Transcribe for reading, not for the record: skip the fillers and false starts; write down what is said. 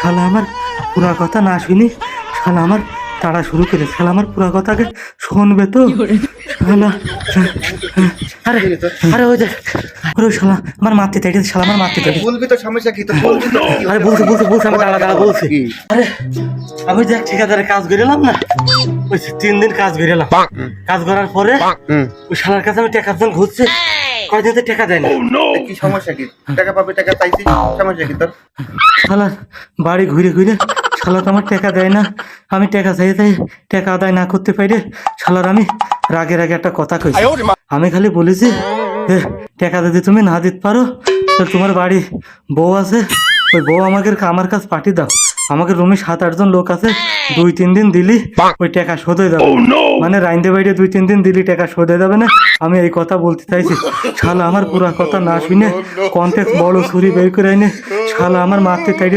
শালা আমার পুরা কথা না শুনি শালা আমার তাড়া শুরু করে শালা আমার পুরা কথাকে শুনবে তো শালা। আরে আরে ওই যে ওরে শালা আমার মারতে চাইছে শালা আমার মারতে চাইছে। বলবি তো সমস্যা কি তো বলবি তো। আরে বলছে আমি দাঁড়া বলছি। আরে আমি যে ঠিকাদারের কাজ করিলাম না ওই 3 দিন কাজ করিলাম, কাজ করার পরে ওই শালার কাছে আমি টাকার জন্য ঘুরছে, কয়দিন তো টাকা দেয় না। কি সমস্যা কি? টাকা পাবে, টাকা চাইছি, সমস্যা কি তোর? শালার বাড়ি ঘুরে ঘুরে শালা তো আমার টাকা দেয় না, আমি টাকা চাই টাকা আদায় না করতে পারি শালার আমি রাগে একটা কথা কইছি। আমি খালি বলেছি যে টাকা যদি তুমি না দিতে পারো তো তোমার বাড়ি বউ আছে, ওই বউ আমাকে আমার কাছে পাঠিয়ে দাও, আমাকে রুমে 7-8 জন লোক আছে, 2-3 দিন দিলি ওই টাকা শোধ হয়ে যাবে। মানে রাইন্দে বাইরে 2-3 দিন দিলি টাকা শোধ হয়ে যাবে না, আমি এই কথা বলতে চাইছি। শালা আমার পুরা কথা না শুনে কন্টেক্ট বড় ছুরি বের করে এনে শালা আমার মারতে চাইছে।